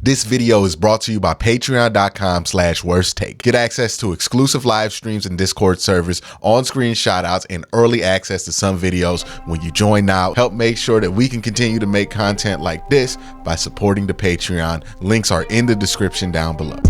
This video is brought to you by patreon.com/worsttake. Get access to exclusive live streams and Discord servers, on-screen shoutouts, and early access to some videos when you join now. Help make sure that we can continue to make content like this by supporting the Patreon. Links are in the description down below.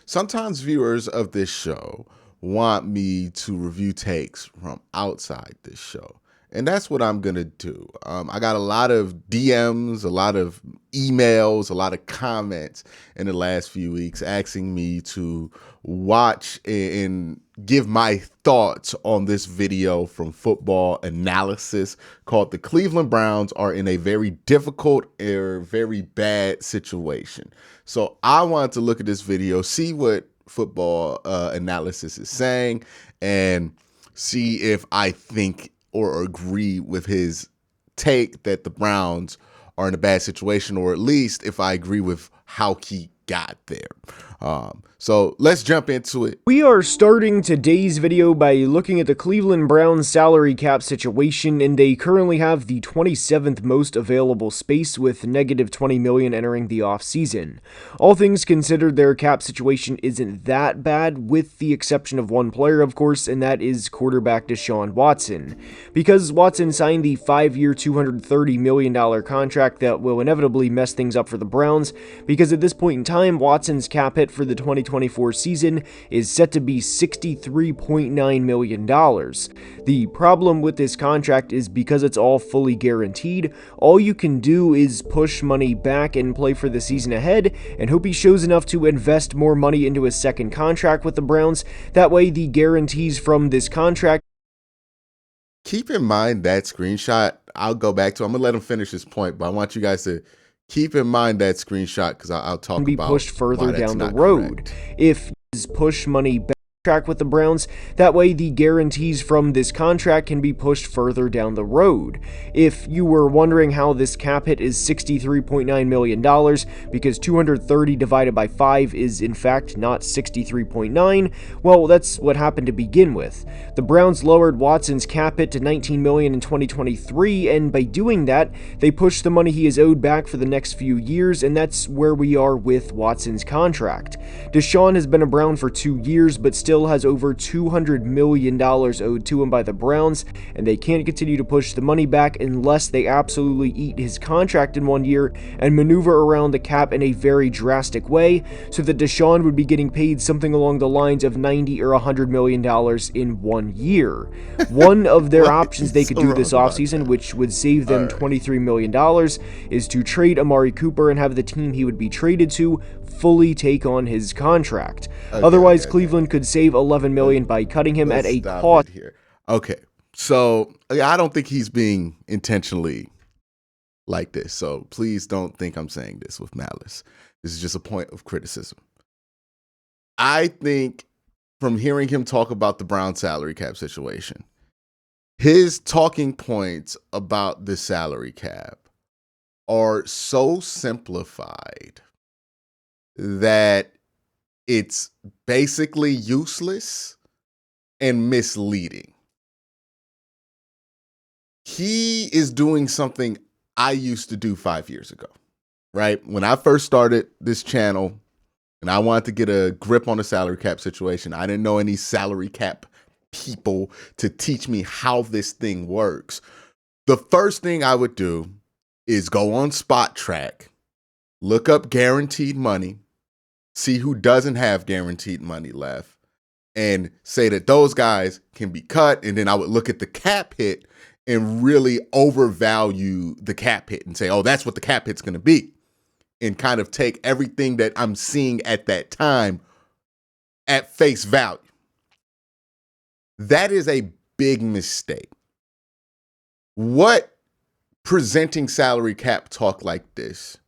Sometimes viewers of this show want me to review takes from outside this show. And that's what I'm going to do. I got a lot of DMs, a lot of emails, a lot of comments in the last few weeks asking me to watch and give my thoughts on this video from Football Analysis called "The Cleveland Browns Are in a Very Difficult or Very Bad Situation." So I wanted to look at this video, see what Football Analysis is saying, and see if I think or agree with his take that the Browns are in a bad situation, or at least if I agree with how he got there. So let's jump into it. We are starting today's video by looking at the Cleveland Browns salary cap situation, and they currently have the 27th most available space with negative $20 million entering the offseason. All things considered, their cap situation isn't that bad, with the exception of one player, of course, and that is quarterback Deshaun Watson. Because Watson signed the 5-year, $230 million contract that will inevitably mess things up for the Browns, because at this point in time, Watson's cap hit for the 2024 season is set to be $63.9 million. The problem with this contract is because it's all fully guaranteed, all you can do is push money back and play for the season ahead and hope he shows enough to invest more money into his second contract with the Browns. That way the guarantees from this contract. Keep in mind that screenshot. I'll go back to, I'm going to let him finish his point, but I want you guys to keep in mind that screenshot because I'll talk about be pushed further down the road. Correct. If is push money back with the Browns, that way the guarantees from this contract can be pushed further down the road. If you were wondering how this cap hit is $63.9 million, because 230 divided by 5 is in fact not 63.9, well, that's what happened to begin with. The Browns lowered Watson's cap hit to $19 million in 2023, and by doing that, they pushed the money he is owed back for the next few years, and that's where we are with Watson's contract. Deshaun has been a Brown for 2 years, but still has over $200 million owed to him by the Browns, and they can't continue to push the money back unless they absolutely eat his contract in 1 year and maneuver around the cap in a very drastic way, so that Deshaun would be getting paid something along the lines of $90 or $100 million in 1 year. One of their options they could do this offseason, which would save them $23 million, is to trade Amari Cooper and have the team he would be traded to fully take on his contract. Otherwise, Cleveland could save $11 million by cutting him at a cost. Here. Okay, so I don't think he's being intentionally like this, so please don't think I'm saying this with malice. This is just a point of criticism. I think from hearing him talk about the Brown salary cap situation, his talking points about the salary cap are so simplified that it's basically useless and misleading. He is doing something I used to do 5 years ago, right? When I first started this channel and I wanted to get a grip on the salary cap situation, I didn't know any salary cap people to teach me how this thing works. The first thing I would do is go on Spot Track, look up guaranteed money, see who doesn't have guaranteed money left, and say that those guys can be cut. And then I would look at the cap hit and really overvalue the cap hit and say, oh, that's what the cap hit's going to be. And kind of take everything that I'm seeing at that time at face value. That is a big mistake. What presenting salary cap talk like this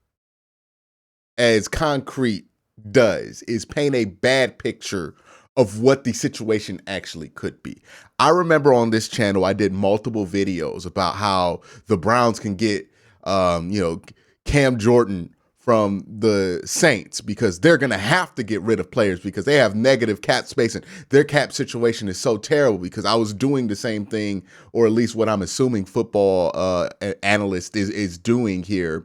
as concrete does is paint a bad picture of what the situation actually could be. I remember on this channel, I did multiple videos about how the Browns can get, Cam Jordan from the Saints because they're going to have to get rid of players because they have negative cap space and their cap situation is so terrible. Because I was doing the same thing, or at least what I'm assuming football analyst is doing here,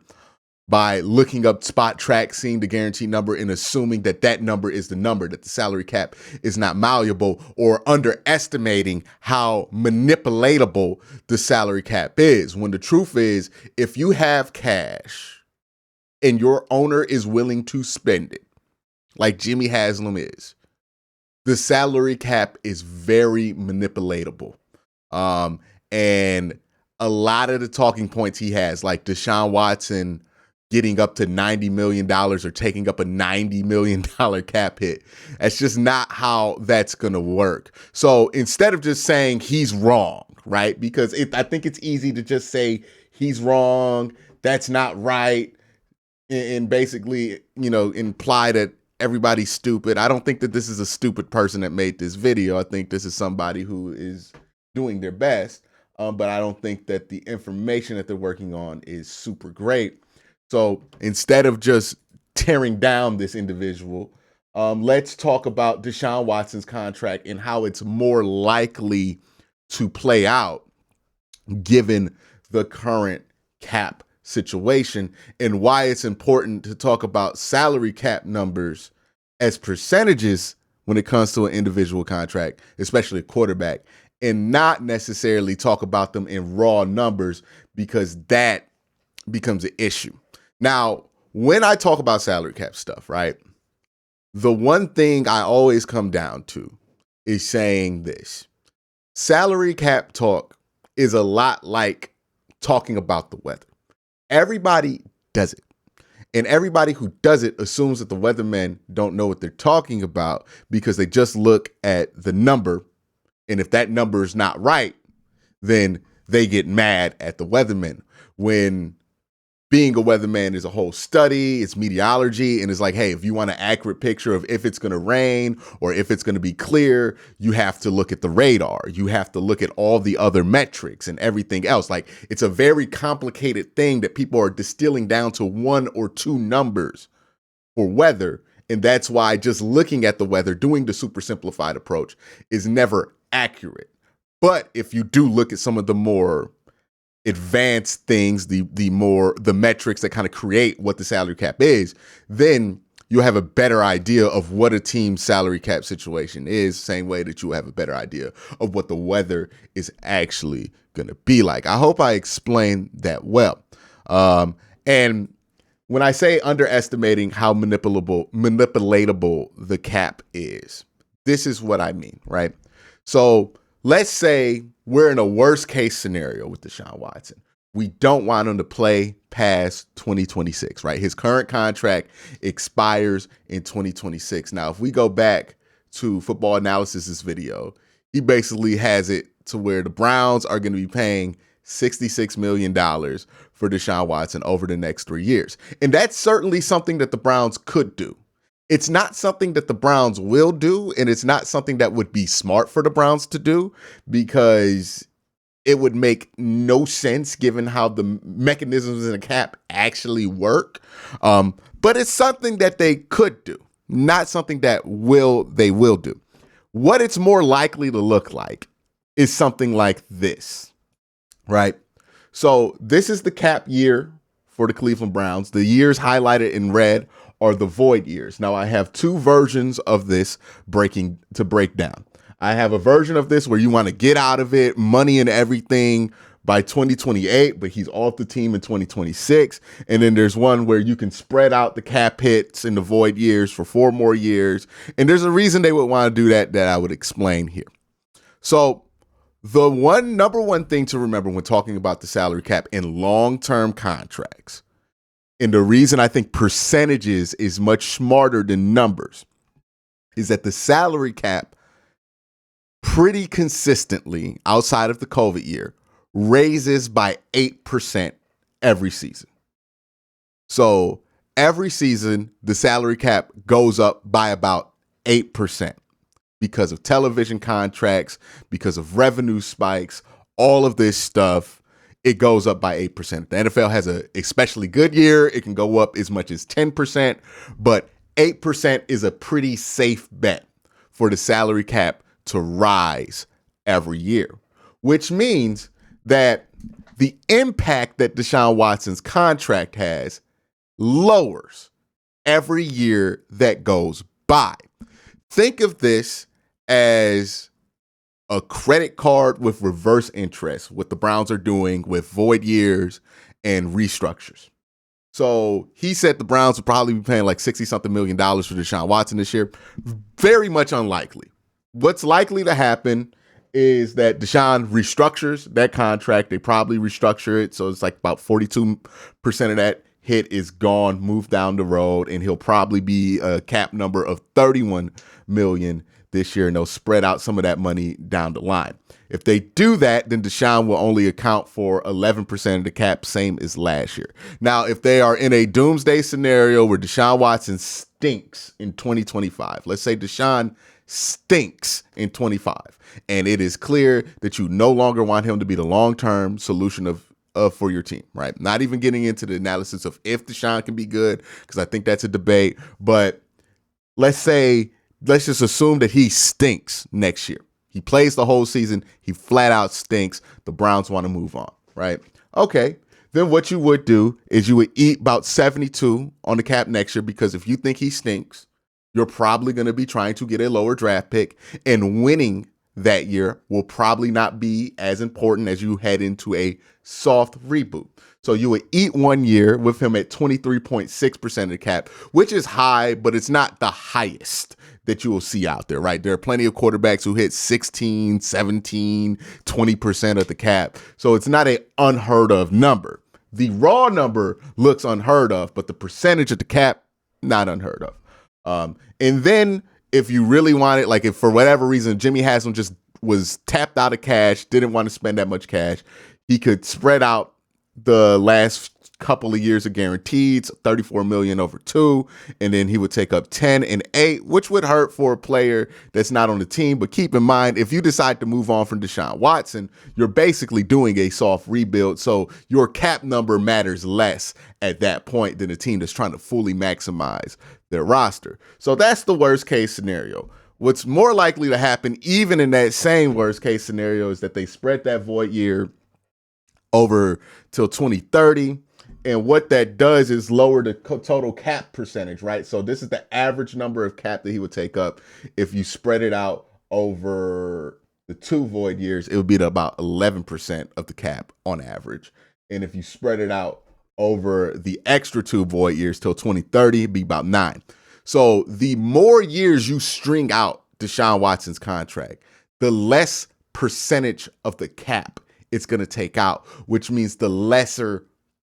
by looking up spot track, seeing the guaranteed number, and assuming that that number is the number, that the salary cap is not malleable, or underestimating how manipulatable the salary cap is. When the truth is, if you have cash and your owner is willing to spend it, like Jimmy Haslam is, the salary cap is very manipulatable. And a lot of the talking points he has, like Deshaun Watson getting up to $90 million or taking up a $90 million cap hit. That's just not how that's going to work. So instead of just saying he's wrong, right? Because I think it's easy to just say he's wrong, that's not right, and basically, imply that everybody's stupid. I don't think that this is a stupid person that made this video. I think this is somebody who is doing their best, but I don't think that the information that they're working on is super great. So instead of just tearing down this individual, let's talk about Deshaun Watson's contract and how it's more likely to play out given the current cap situation, and why it's important to talk about salary cap numbers as percentages when it comes to an individual contract, especially a quarterback, and not necessarily talk about them in raw numbers, because that becomes an issue. Now, when I talk about salary cap stuff, right, the one thing I always come down to is saying this: salary cap talk is a lot like talking about the weather. Everybody does it. And everybody who does it assumes that the weathermen don't know what they're talking about because they just look at the number. And if that number is not right, then they get mad at the weathermen. When being a weatherman is a whole study, it's meteorology, and it's like, hey, if you want an accurate picture of if it's going to rain or if it's going to be clear, you have to look at the radar. You have to look at all the other metrics and everything else. Like, it's a very complicated thing that people are distilling down to one or two numbers for weather. And that's why just looking at the weather, doing the super simplified approach, is never accurate. But if you do look at some of the more advanced things, the metrics that kind of create what the salary cap is, then you'll have a better idea of what a team's salary cap situation is, same way that you have a better idea of what the weather is actually going to be like. I hope I explained that well. And when I say underestimating how manipulatable the cap is, this is what I mean, right? So let's say we're in a worst case scenario with Deshaun Watson. We don't want him to play past 2026, right? His current contract expires in 2026. Now, if we go back to Football Analysis's video, he basically has it to where the Browns are going to be paying $66 million for Deshaun Watson over the next 3 years. And that's certainly something that the Browns could do. It's not something that the Browns will do, and it's not something that would be smart for the Browns to do, because it would make no sense given how the mechanisms in the cap actually work. But it's something that they could do, not something that they will do. What it's more likely to look like is something like this, right? So this is the cap year for the Cleveland Browns. The years highlighted in red are the void years. Now, I have two versions of this break down. I have a version of this where you want to get out of it, money and everything, by 2028, but he's off the team in 2026. And then there's one where you can spread out the cap hits in the void years for 4 more years. And there's a reason they would want to do that I would explain here. So the number one thing to remember when talking about the salary cap in long-term contracts, and the reason I think percentages is much smarter than numbers, is that the salary cap pretty consistently, outside of the COVID year, raises by 8% every season. So every season, the salary cap goes up by about 8% because of television contracts, because of revenue spikes, all of this stuff. it goes up by 8%. The NFL has a especially good year. It can go up as much as 10%, but 8% is a pretty safe bet for the salary cap to rise every year, which means that the impact that Deshaun Watson's contract has lowers every year that goes by. Think of this as a credit card with reverse interest, what the Browns are doing with void years and restructures. So he said the Browns would probably be paying like 60-something million dollars for Deshaun Watson this year. Very much unlikely. What's likely to happen is that Deshaun restructures that contract. They probably restructure it, so it's like about 42% of that hit is gone, moved down the road, and he'll probably be a cap number of 31 million this year, and they'll spread out some of that money down the line. If they do that, then Deshaun will only account for 11% of the cap, same as last year. Now, if they are in a doomsday scenario where Deshaun Watson stinks in 2025, let's say Deshaun stinks in 25, and it is clear that you no longer want him to be the long-term solution of for your team, right? Not even getting into the analysis of if Deshaun can be good, because I think that's a debate, but let's just assume that he stinks next year. He plays the whole season. He flat out stinks. The Browns want to move on, right? Okay. Then what you would do is you would eat about 72 on the cap next year, because if you think he stinks, you're probably going to be trying to get a lower draft pick, and winning that year will probably not be as important as you head into a soft reboot. So you would eat 1 year with him at 23.6% of the cap, which is high, but it's not the highest that you will see out there, right? There are plenty of quarterbacks who hit 16, 17, 20% of the cap. So it's not an unheard of number. The raw number looks unheard of, but the percentage of the cap, not unheard of. And then if you really want it, like if for whatever reason Jimmy Haslam just was tapped out of cash, didn't want to spend that much cash, he could spread out the last couple of years of guaranteed, 34 million over 2, and then he would take up 10 and 8, which would hurt for a player that's not on the team. But keep in mind, if you decide to move on from Deshaun Watson, you're basically doing a soft rebuild, so your cap number matters less at that point than a team that's trying to fully maximize their roster. So that's the worst case scenario. What's more likely to happen, even in that same worst case scenario, is that they spread that void year over till 2030. And what that does is lower the total cap percentage, right? So this is the average number of cap that he would take up. If you spread it out over the 2 void years, it would be at about 11% of the cap on average. And if you spread it out over the extra 2 void years till 2030, it'd be about 9. So the more years you string out Deshaun Watson's contract, the less percentage of the cap it's going to take out, which means the lesser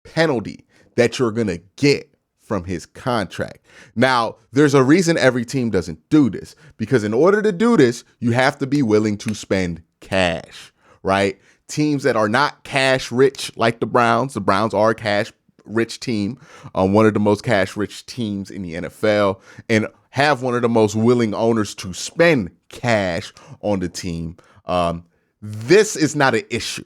penalty that you're going to get from his contract. Now, there's a reason every team doesn't do this, because in order to do this, you have to be willing to spend cash, right? Teams that are not cash rich like the Browns are a cash rich team, one of the most cash rich teams in the NFL, and have one of the most willing owners to spend cash on the team. This is not an issue,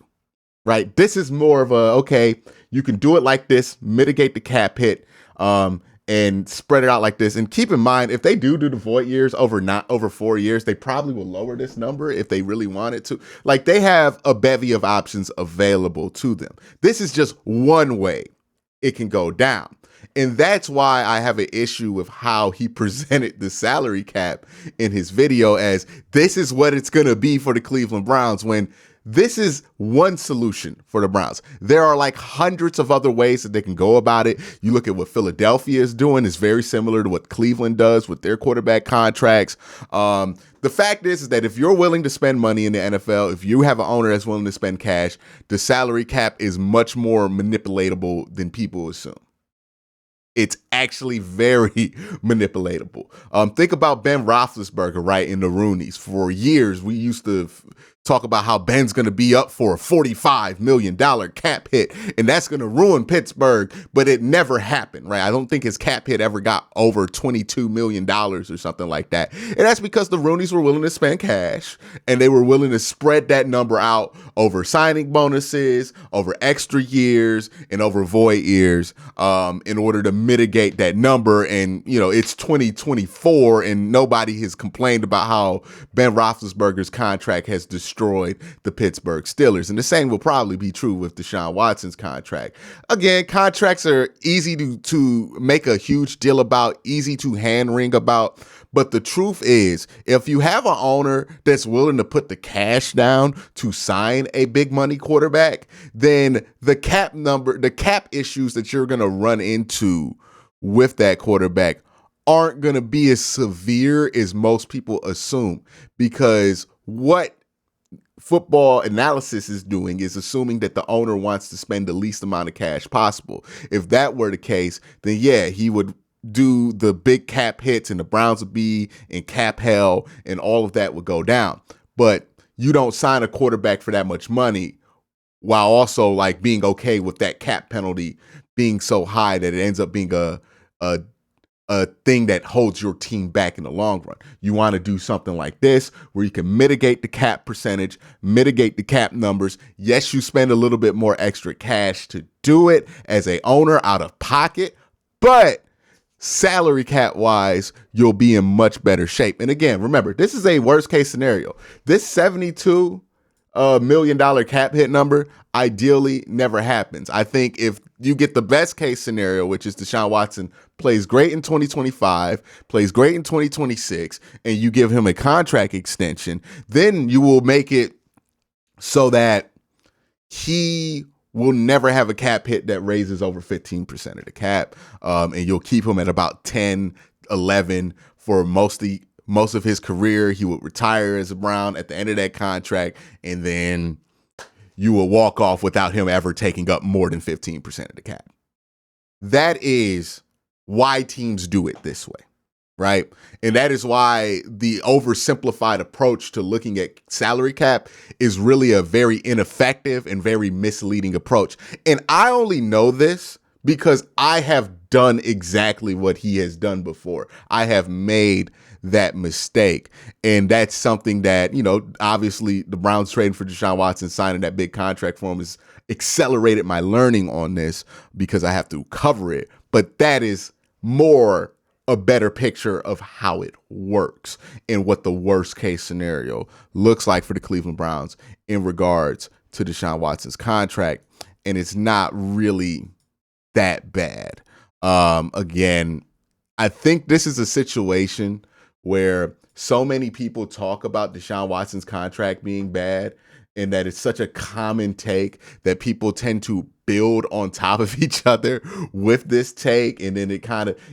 right? This is more of okay, you can do it like this, mitigate the cap hit, and spread it out like this. And keep in mind, if they do the void years over 4 years, they probably will lower this number if they really wanted to. Like, they have a bevy of options available to them. This is just one way it can go down. And that's why I have an issue with how he presented the salary cap in his video, as this is what it's going to be for the Cleveland Browns, when this is one solution for the Browns. There are like hundreds of other ways that they can go about it. You look at what Philadelphia is doing, it's very similar to what Cleveland does with their quarterback contracts. The fact is that if you're willing to spend money in the NFL, if you have an owner that's willing to spend cash, the salary cap is much more manipulatable than people assume. It's actually very manipulatable. Think about Ben Roethlisberger, right, in the Roonies. For years, we used to talk about how Ben's going to be up for a $45 million cap hit, and that's going to ruin Pittsburgh, but it never happened, right? I don't think his cap hit ever got over $22 million or something like that. And that's because the Roonies were willing to spend cash, and they were willing to spread that number out over signing bonuses, over extra years, and over void years in order to mitigate that number. And, you know, it's 2024, and nobody has complained about how Ben Roethlisberger's contract has destroyed the Pittsburgh Steelers. And the same will probably be true with Deshaun Watson's contract. Again, contracts are easy to make a huge deal about, easy to hand wring about. But the truth is, if you have an owner that's willing to put the cash down to sign a big money quarterback, then the cap issues that you're going to run into with that quarterback aren't going to be as severe as most people assume, because what football analysis is doing is assuming that the owner wants to spend the least amount of cash possible. If that were the case, then yeah, he would do the big cap hits and the Browns would be in cap hell and all of that would go down. But you don't sign a quarterback for that much money while also like being okay with that cap penalty being so high that it ends up being a thing that holds your team back in the long run. You want to do something like this where you can mitigate the cap percentage, mitigate the cap numbers. Yes, you spend a little bit more extra cash to do it as a owner out of pocket, but salary cap wise, you'll be in much better shape. And again, remember, this is a worst case scenario. This $72 million cap hit number ideally never happens. I think if you get the best case scenario, which is Deshaun Watson plays great in 2025, plays great in 2026, and you give him a contract extension, then you will make it so that he will never have a cap hit that raises over 15% of the cap. And you'll keep him at about 10, 11 for most of his career. He would retire as a Brown at the end of that contract, and then you will walk off without him ever taking up more than 15% of the cap. That is why teams do it this way, right? And that is why the oversimplified approach to looking at salary cap is really a very ineffective and very misleading approach. And I only know this because I have done exactly what he has done before. I have made that mistake. And that's something that, you know, obviously the Browns trading for Deshaun Watson, signing that big contract for him has accelerated my learning on this because I have to cover it. But that is more a better picture of how it works and what the worst case scenario looks like for the Cleveland Browns in regards to Deshaun Watson's contract. And it's not really that bad. Again, I think this is a situation where so many people talk about Deshaun Watson's contract being bad and that it's such a common take that people tend to build on top of each other with this take. And then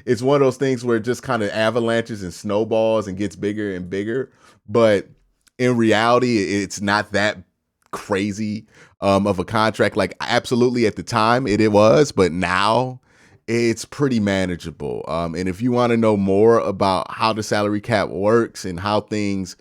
it's one of those things where it just kind of avalanches and snowballs and gets bigger and bigger. But in reality, it's not that crazy of a contract. Like absolutely at the time it was, but now it's pretty manageable. And if you want to know more about how the salary cap works and how things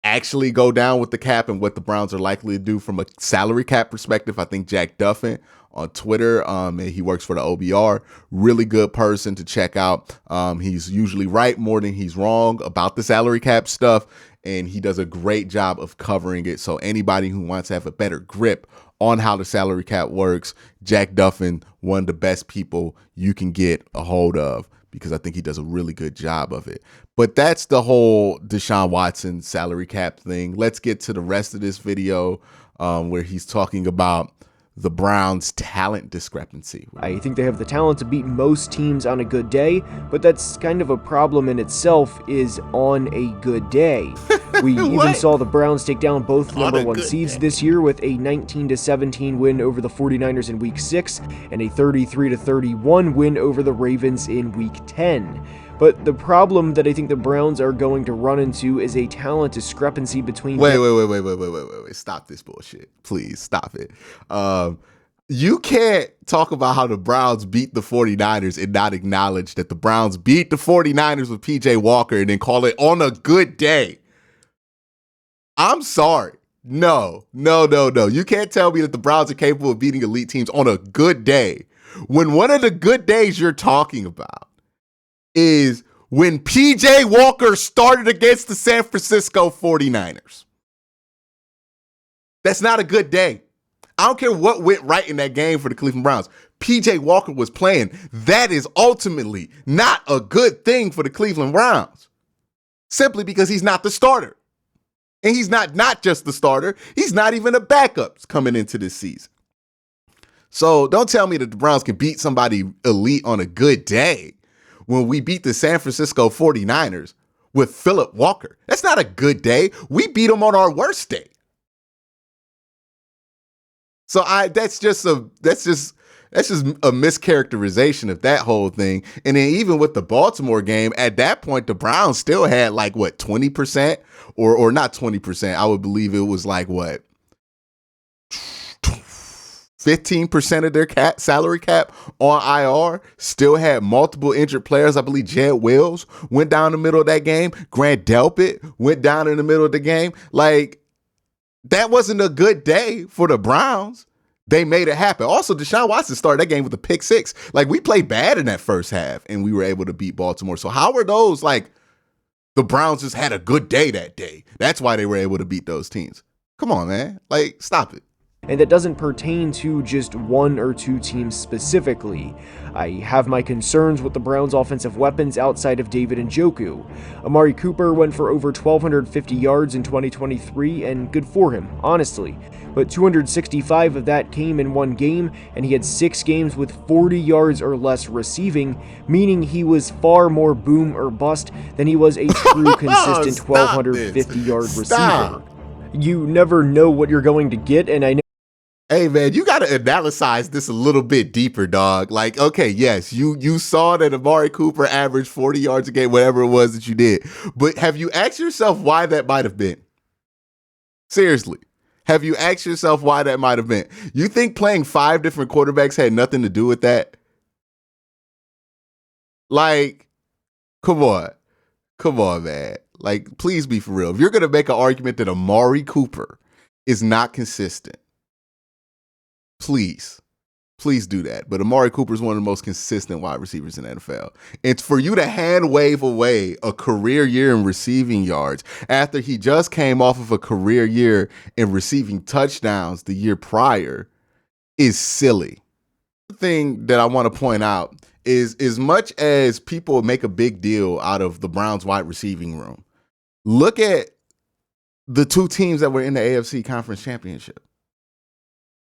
actually go down with the cap and what the Browns are likely to do from a salary cap perspective, I think Jack Duffin on Twitter, and he works for the OBR, really good person to check out. He's usually right more than he's wrong about the salary cap stuff, and he does a great job of covering it. So anybody who wants to have a better grip on how the salary cap works, Jack Duffin, one of the best people you can get a hold of, because I think he does a really good job of it. But that's the whole Deshaun Watson salary cap thing. Let's get to the rest of this video where he's talking about the Browns' talent discrepancy. I think they have the talent to beat most teams on a good day, but that's kind of a problem in itself is on a good day. We even saw the Browns take down both number one seeds this year with a 19-17 win over the 49ers in Week 6 and a 33-31 win over the Ravens in Week 10. But the problem that I think the Browns are going to run into is a talent discrepancy between... Wait. Stop this bullshit. Please stop it. You can't talk about how the Browns beat the 49ers and not acknowledge that the Browns beat the 49ers with PJ Walker and then call it on a good day. I'm sorry. No, no, no, no. You can't tell me that the Browns are capable of beating elite teams on a good day when one of the good days you're talking about is when PJ Walker started against the San Francisco 49ers. That's not a good day. I don't care what went right in that game for the Cleveland Browns. PJ Walker was playing. That is ultimately not a good thing for the Cleveland Browns. Simply because he's not the starter. And he's not just the starter. He's not even a backup coming into this season. So don't tell me that the Browns can beat somebody elite on a good day when we beat the San Francisco 49ers with Phillip Walker. That's not a good day. We beat them on our worst day. So that's just a mischaracterization of that whole thing. And then even with the Baltimore game, at that point, the Browns still had 20% or not 20%. I would believe it was 15% of their salary cap on IR, still had multiple injured players. I believe Jed Wills went down the middle of that game. Grant Delpit went down in the middle of the game. That wasn't a good day for the Browns. They made it happen. Also, Deshaun Watson started that game with a pick six. We played bad in that first half, and we were able to beat Baltimore. So how are those the Browns just had a good day that day? That's why they were able to beat those teams. Come on, man. Stop it. And that doesn't pertain to just one or two teams specifically. I have my concerns with the Browns' offensive weapons outside of David Njoku. Amari Cooper went for over 1,250 yards in 2023, and good for him, honestly. But 265 of that came in one game, and he had 6 games with 40 yards or less receiving, meaning he was far more boom or bust than he was a true consistent 1,250-yard receiver. You never know what you're going to get, and I know. Hey, man, you got to analyze this a little bit deeper, dog. Okay, yes, you saw that Amari Cooper averaged 40 yards a game, whatever it was that you did. But have you asked yourself why that might have been? Seriously, have you asked yourself why that might have been? You think playing 5 different quarterbacks had nothing to do with that? Come on. Come on, man. Please be for real. If you're going to make an argument that Amari Cooper is not consistent, please do that. But Amari Cooper is one of the most consistent wide receivers in the NFL. And for you to hand wave away a career year in receiving yards after he just came off of a career year in receiving touchdowns the year prior is silly. The thing that I want to point out is, as much as people make a big deal out of the Browns wide receiving room, look at the 2 teams that were in the AFC Conference Championship.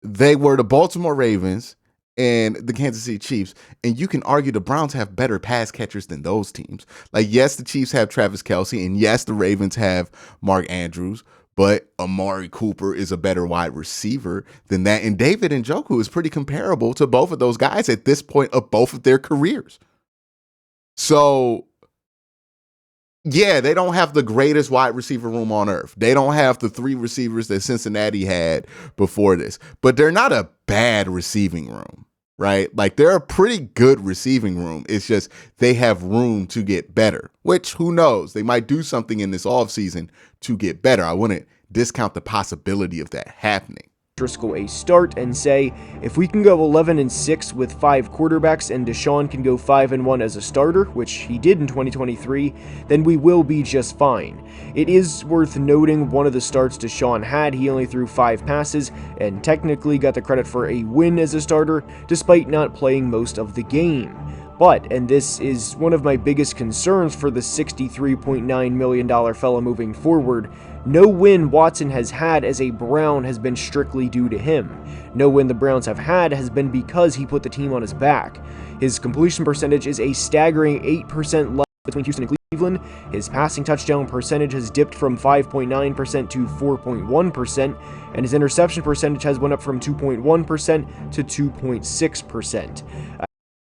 They were the Baltimore Ravens and the Kansas City Chiefs. And you can argue the Browns have better pass catchers than those teams. Yes, the Chiefs have Travis Kelce, and yes, the Ravens have Mark Andrews, but Amari Cooper is a better wide receiver than that. And David Njoku is pretty comparable to both of those guys at this point of both of their careers. So, yeah, they don't have the greatest wide receiver room on earth. They don't have the 3 receivers that Cincinnati had before this, but they're not a bad receiving room, right? They're a pretty good receiving room. It's just they have room to get better, which who knows? They might do something in this offseason to get better. I wouldn't discount the possibility of that happening. Driscoll a start and say, if we can go 11-6 with 5 quarterbacks and Deshaun can go 5-1 as a starter, which he did in 2023, then we will be just fine. It is worth noting one of the starts Deshaun had, he only threw 5 passes and technically got the credit for a win as a starter, despite not playing most of the game. But, and this is one of my biggest concerns for the $63.9 million fella moving forward, no win Watson has had as a Brown has been strictly due to him. No win the Browns have had has been because he put the team on his back. His completion percentage is a staggering 8% less between Houston and Cleveland. His passing touchdown percentage has dipped from 5.9% to 4.1%, and his interception percentage has went up from 2.1% to 2.6%.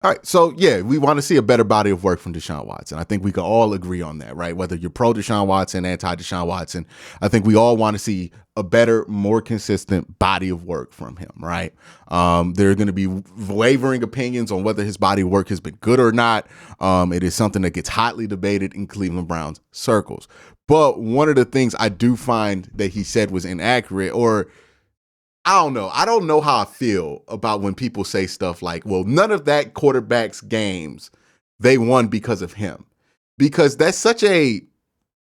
All right, so yeah, we want to see a better body of work from Deshaun Watson. I think we can all agree on that, right? Whether you're pro Deshaun Watson, anti Deshaun Watson, I think we all want to see a better, more consistent body of work from him, right? There are going to be wavering opinions on whether his body of work has been good or not. It is something that gets hotly debated in Cleveland Browns circles. But one of the things I do find that he said was inaccurate, or I don't know. I don't know how I feel about when people say stuff like, well, none of that quarterback's games, they won because of him. Because that's such a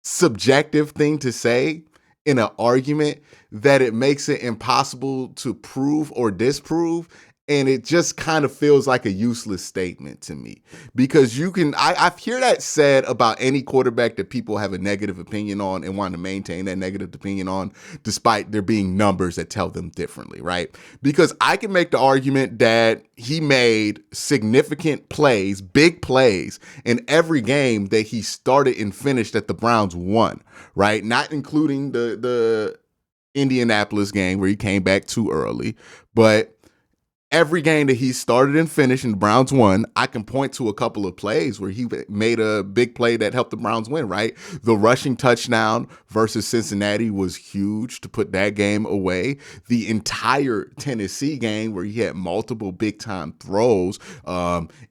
subjective thing to say in an argument that it makes it impossible to prove or disprove. And it just kind of feels like a useless statement to me because I hear that said about any quarterback that people have a negative opinion on and want to maintain that negative opinion on, despite there being numbers that tell them differently, right? Because I can make the argument that he made significant plays, big plays in every game that he started and finished that the Browns won, right? Not including the Indianapolis game where he came back too early, but every game that he started and finished and the Browns won, I can point to a couple of plays where he made a big play that helped the Browns win, right? The rushing touchdown versus Cincinnati was huge to put that game away. The entire Tennessee game where he had multiple big-time throws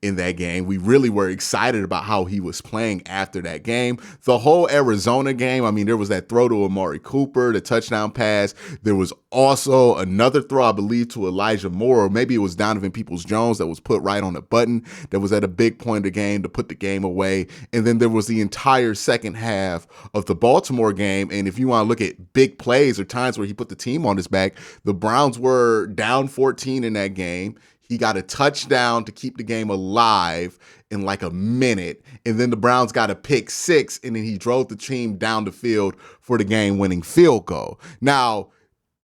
in that game. We really were excited about how he was playing after that game. The whole Arizona game, I mean, there was that throw to Amari Cooper, the touchdown pass. There was also another throw, I believe, to Elijah Moore, or maybe it was Donovan Peoples-Jones that was put right on the button that was at a big point of the game to put the game away. And then there was the entire second half of the Baltimore game. And if you want to look at big plays or times where he put the team on his back, the Browns were down 14 in that game. He got a touchdown to keep the game alive in like a minute. And then the Browns got a pick six, and then he drove the team down the field for the game-winning field goal. Now,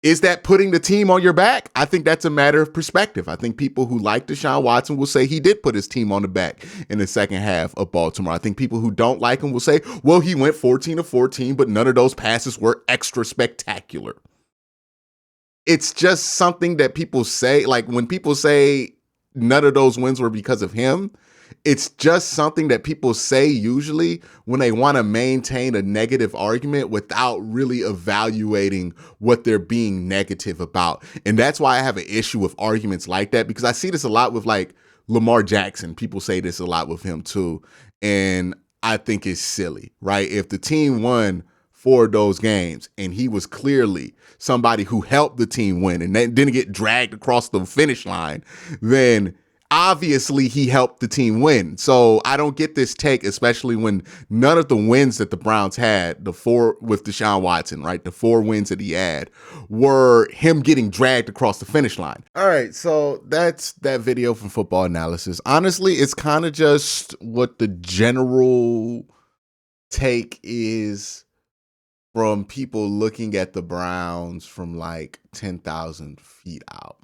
is that putting the team on your back? I think that's a matter of perspective. I think people who like Deshaun Watson will say he did put his team on the back in the second half of Baltimore. I think people who don't like him will say, well, he went 14 of 14, but none of those passes were extra spectacular. It's just something that people say. Like when people say none of those wins were because of him, it's just something that people say usually when they want to maintain a negative argument without really evaluating what they're being negative about. And that's why I have an issue with arguments like that, because I see this a lot with like Lamar Jackson. People say this a lot with him too. And I think it's silly, right? If the team won 4 of those games and he was clearly somebody who helped the team win and then didn't get dragged across the finish line, then obviously he helped the team win. So I don't get this take, especially when none of the wins that the Browns had, the 4 with Deshaun Watson, right? The 4 wins that he had were him getting dragged across the finish line. All right, so that's that video from Football Analysis. Honestly, it's kind of just what the general take is from people looking at the Browns from like 10,000 feet out.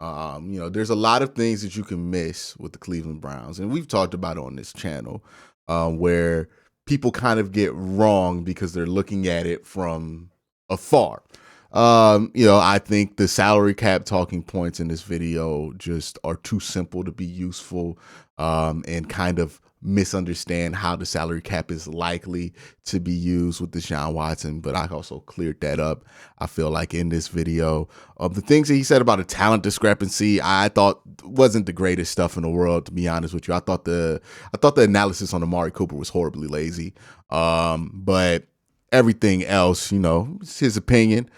There's a lot of things that you can miss with the Cleveland Browns, and we've talked about it on this channel, where people kind of get wrong because they're looking at it from afar. I think the salary cap talking points in this video just are too simple to be useful, and kind of misunderstand how the salary cap is likely to be used with Deshaun Watson, but I also cleared that up, I feel like, in this video. The things that he said about a talent discrepancy, I thought wasn't the greatest stuff in the world, to be honest with you. I thought the analysis on Amari Cooper was horribly lazy. But everything else, it's his opinion.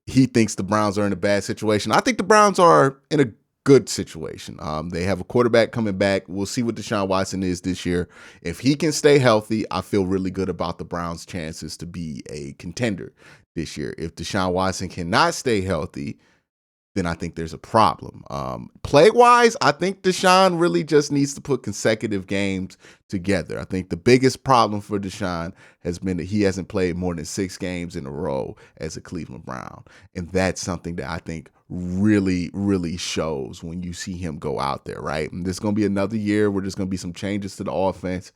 He thinks the Browns are in a bad situation. I think the Browns are in a good situation. They have a quarterback coming back. We'll see what Deshaun Watson is this year. If he can stay healthy, I feel really good about the Browns' chances to be a contender this year. If Deshaun Watson cannot stay healthy, then I think there's a problem. Play-wise, I think Deshaun really just needs to put consecutive games together. I think the biggest problem for Deshaun has been that he hasn't played more than 6 games in a row as a Cleveland Brown. And that's something that I think really, really shows when you see him go out there, right? And there's going to be another year where there's going to be some changes to the offense.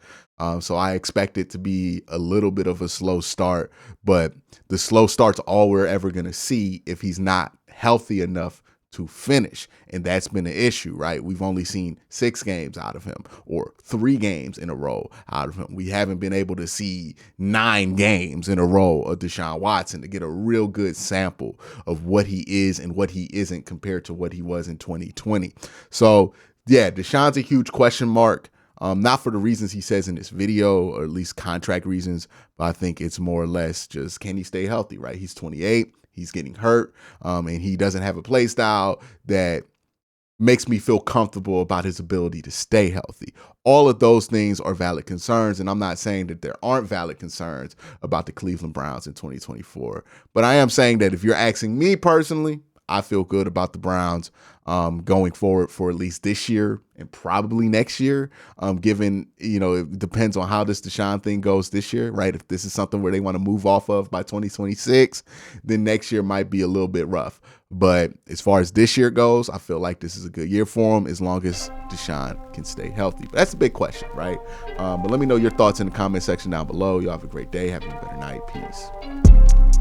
So I expect it to be a little bit of a slow start, but the slow start's all we're ever going to see if he's not healthy enough to finish. And that's been an issue, right? We've only seen 6 games out of him, or 3 games in a row out of him. We haven't been able to see 9 games in a row of Deshaun Watson to get a real good sample of what he is and what he isn't compared to what he was in 2020. So yeah, Deshaun's a huge question mark. Not for the reasons he says in this video, or at least contract reasons, but I think it's more or less just, can he stay healthy, right? He's 28, he's getting hurt, and he doesn't have a play style that makes me feel comfortable about his ability to stay healthy. All of those things are valid concerns, and I'm not saying that there aren't valid concerns about the Cleveland Browns in 2024, but I am saying that if you're asking me personally, I feel good about the Browns going forward for at least this year and probably next year, given, it depends on how this Deshaun thing goes this year, right? If this is something where they want to move off of by 2026, then next year might be a little bit rough. But as far as this year goes, I feel like this is a good year for him as long as Deshaun can stay healthy. But that's a big question, right? But let me know your thoughts in the comment section down below. Y'all have a great day. Have a better night. Peace.